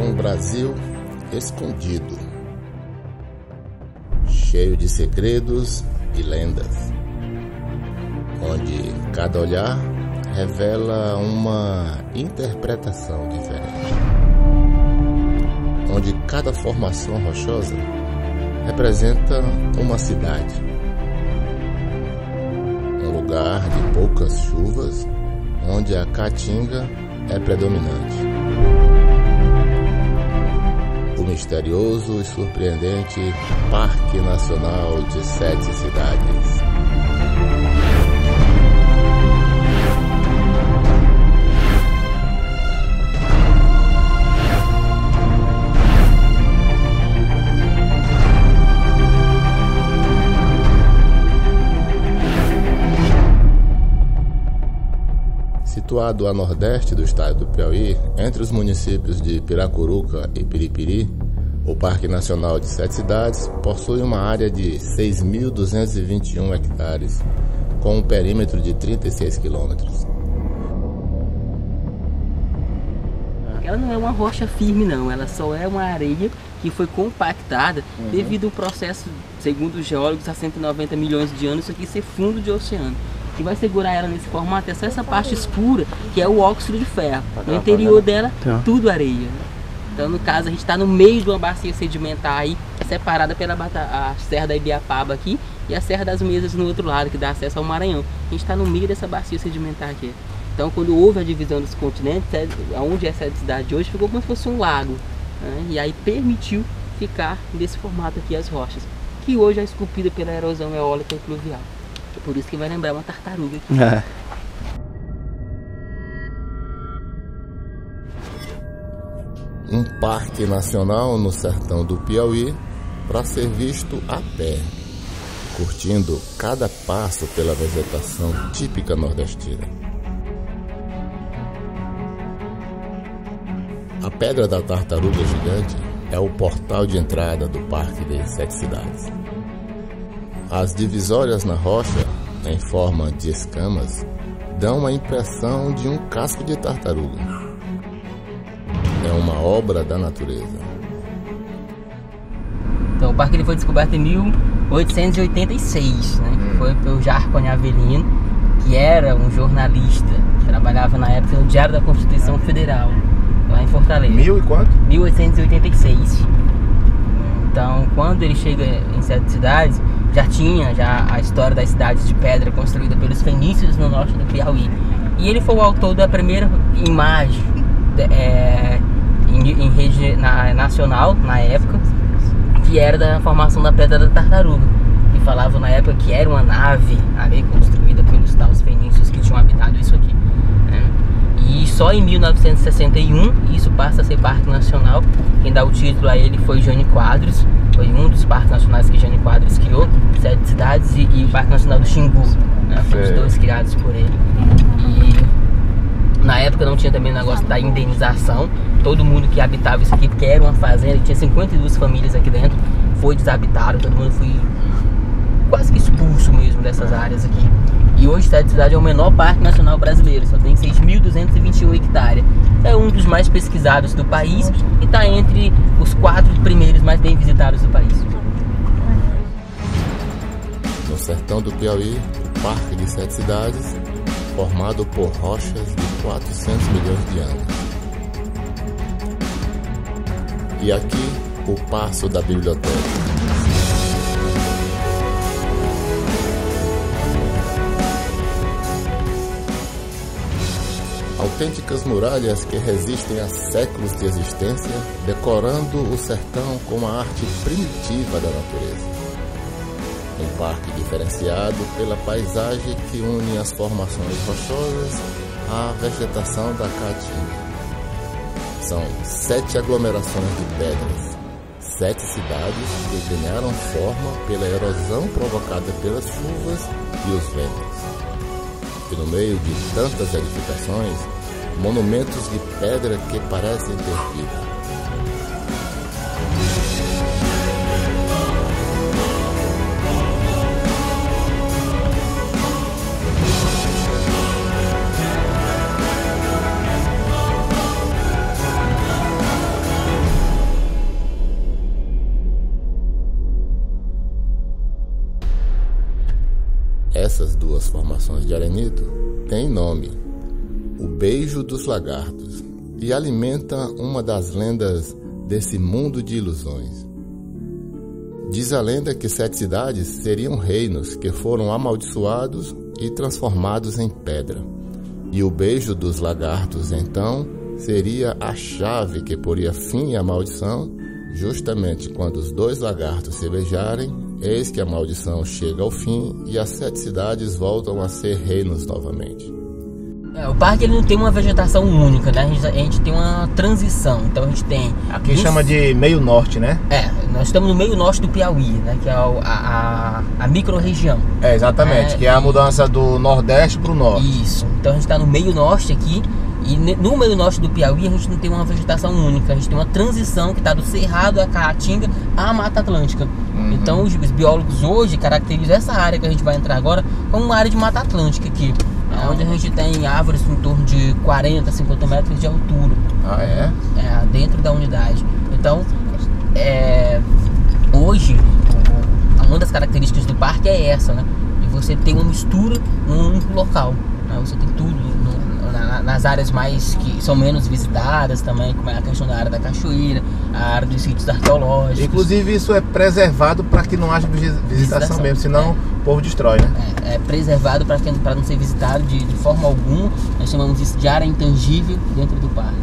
um Brasil escondido, cheio de segredos e lendas, onde cada olhar revela uma interpretação diferente, onde cada formação rochosa representa uma cidade, um lugar de poucas chuvas, onde a caatinga é predominante. O misterioso e surpreendente Parque Nacional de 7 Cidades. Situado a nordeste do estado do Piauí, entre os municípios de Piracuruca e Piripiri, o Parque Nacional de 7 Cidades possui uma área de 6.221 hectares, com um perímetro de 36 quilômetros. Ela não é uma rocha firme não, ela só é uma areia que foi compactada devido ao processo, segundo os geólogos, há 190 milhões de anos, isso aqui ser fundo de oceano. Que vai segurar ela nesse formato é só essa parte escura, que é o óxido de ferro. No interior dela, tudo areia. Então, no caso, a gente está no meio de uma bacia sedimentar aí, separada pela a Serra da Ibiapaba aqui e a Serra das Mesas no outro lado, que dá acesso ao Maranhão. A gente está no meio dessa bacia sedimentar aqui. Então, quando houve a divisão dos continentes, onde essa cidade hoje ficou como se fosse um lago, né? E aí permitiu ficar desse formato aqui as rochas, que hoje é esculpida pela erosão eólica e pluvial. Por isso que vai lembrar uma tartaruga aqui. Um parque nacional no sertão do Piauí para ser visto a pé, curtindo cada passo pela vegetação típica nordestina. A Pedra da Tartaruga Gigante é o portal de entrada do Parque de 7 Cidades. As divisórias na rocha, em forma de escamas, dão a impressão de um casco de tartaruga. É uma obra da natureza. Então, o parque ele foi descoberto em 1886, né? Foi pelo Jarcone Avelino, que era um jornalista, que trabalhava na época no Diário da Constituição Federal, lá em Fortaleza. 1886. Então, quando ele chega em 7 Cidades, já tinha a história das cidades de pedra construída pelos fenícios no norte do Piauí. E ele foi o autor da primeira imagem em rede nacional, na época, que era da formação da Pedra da Tartaruga. E falava na época que era uma nave ali construída pelos tais fenícios que tinham habitado isso aqui, né? E só em 1961 isso passa a ser Parque Nacional. Quem dá o título a ele foi Jânio Quadros. Foi um dos parques nacionais que Jânio Quadros criou, 7 Cidades e o Parque Nacional do Xingu, né? Foram os dois criados por ele. E na época não tinha também o negócio da indenização. Todo mundo que habitava isso aqui, porque era uma fazenda, tinha 52 famílias aqui dentro, foi desabitado, todo mundo foi quase que expulso mesmo dessas áreas aqui. E hoje 7 Cidades é o menor parque nacional brasileiro, só tem 6.221 hectares. É um dos mais pesquisados do país e está entre os 4 primeiros mais bem visitados do país. No sertão do Piauí, o Parque de 7 Cidades, formado por rochas de 400 milhões de anos. E aqui, o Paço da Biblioteca. Autênticas muralhas que resistem a séculos de existência, decorando o sertão com uma arte primitiva da natureza. Um parque diferenciado pela paisagem que une as formações rochosas à vegetação da caatinga. São 7 aglomerações de pedras, 7 cidades que ganharam forma pela erosão provocada pelas chuvas e os ventos. E no meio de tantas edificações, monumentos de pedra que parecem ter vida. formações de arenito tem nome, o Beijo dos Lagartos, e alimenta uma das lendas desse mundo de ilusões. Diz a lenda que 7 cidades seriam reinos que foram amaldiçoados e transformados em pedra. E o Beijo dos Lagartos, então, seria a chave que poria fim à maldição. Justamente quando os 2 lagartos se beijarem, eis que a maldição chega ao fim e as 7 cidades voltam a ser reinos novamente. O parque ele não tem uma vegetação única, né? A gente tem uma transição. Então a gente tem... Aqui chama de meio norte, né? Nós estamos no meio norte do Piauí, né? Que é a micro-região. Exatamente, que é a mudança do nordeste para o norte. Isso, então a gente está no meio norte aqui. E no meio norte do Piauí a gente não tem uma vegetação única. A gente tem uma transição que está do Cerrado, a Caatinga, à Mata Atlântica. Então os biólogos hoje caracterizam essa área que a gente vai entrar agora como uma área de Mata Atlântica aqui, onde a gente tem árvores em torno de 40, 50 metros de altura. Ah, é? Dentro da unidade. Então, hoje, uma das características do parque é essa, né? De você ter uma mistura num único local. Né? Você tem tudo nas áreas mais que são menos visitadas também, como é a questão da área da cachoeira, a área dos sítios arqueológicos. Inclusive isso é preservado para que não haja visitação mesmo, senão o povo destrói, né? É preservado para não ser visitado de forma alguma. Nós chamamos isso de área intangível dentro do parque.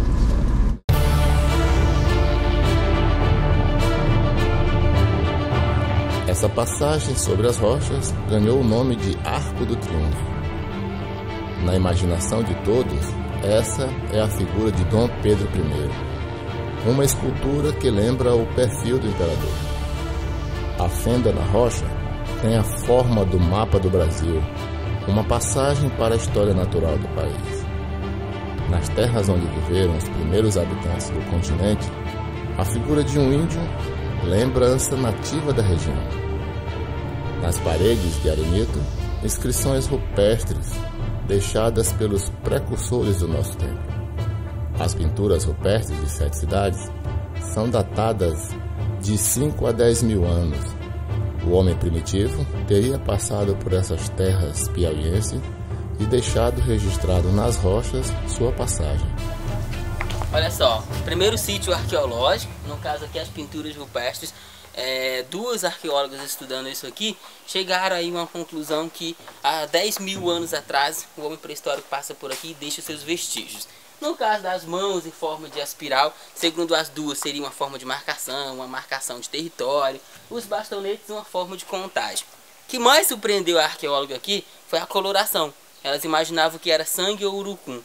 Essa passagem sobre as rochas ganhou o nome de Arco do Triunfo. Na imaginação de todos, essa é a figura de Dom Pedro I, uma escultura que lembra o perfil do imperador. A fenda na rocha tem a forma do mapa do Brasil, uma passagem para a história natural do país. Nas terras onde viveram os primeiros habitantes do continente, a figura de um índio lembrança nativa da região. Nas paredes de arenito, inscrições rupestres deixadas pelos precursores do nosso tempo. As pinturas rupestres de 7 cidades são datadas de 5 a 10 mil anos. O homem primitivo teria passado por essas terras piauienses e deixado registrado nas rochas sua passagem. Olha só, primeiro sítio arqueológico, no caso aqui as pinturas rupestres, 2 arqueólogas estudando isso aqui chegaram aí a uma conclusão que há 10 mil anos atrás o homem pré-histórico passa por aqui e deixa seus vestígios. No caso das mãos em forma de espiral, segundo as duas seria uma forma de marcação, uma marcação de território, os bastonetes uma forma de contagem. O que mais surpreendeu a arqueóloga aqui foi a coloração. Elas imaginavam que era sangue ou urucum.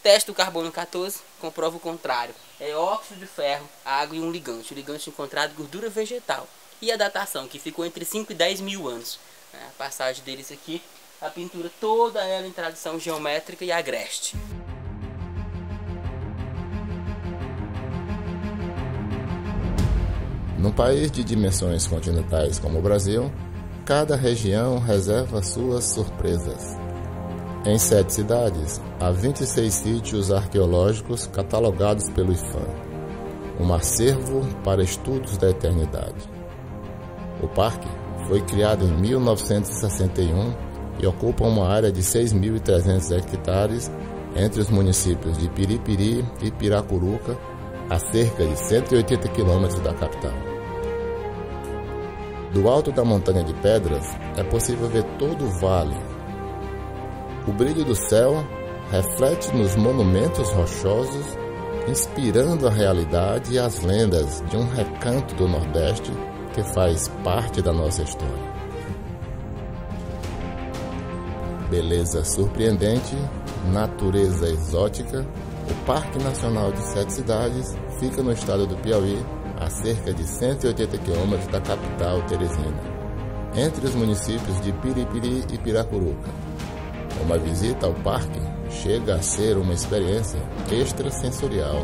Teste do carbono 14 comprova o contrário. É óxido de ferro, água e um ligante. O ligante encontrado gordura vegetal. E a datação, que ficou entre 5 e 10 mil anos. A passagem deles aqui, a pintura toda ela em tradição geométrica e agreste. Num país de dimensões continentais como o Brasil, cada região reserva suas surpresas. Em 7 cidades, há 26 sítios arqueológicos catalogados pelo IPHAN, um acervo para estudos da eternidade. O parque foi criado em 1961 e ocupa uma área de 6.300 hectares entre os municípios de Piripiri e Piracuruca, a cerca de 180 quilômetros da capital. Do alto da Montanha de Pedras é possível ver todo o vale. O brilho do céu reflete nos monumentos rochosos, inspirando a realidade e as lendas de um recanto do Nordeste que faz parte da nossa história. Beleza surpreendente, natureza exótica, o Parque Nacional de 7 Cidades fica no estado do Piauí, a cerca de 180 quilômetros da capital Teresina, entre os municípios de Piripiri e Piracuruca. Uma visita ao parque chega a ser uma experiência extrasensorial.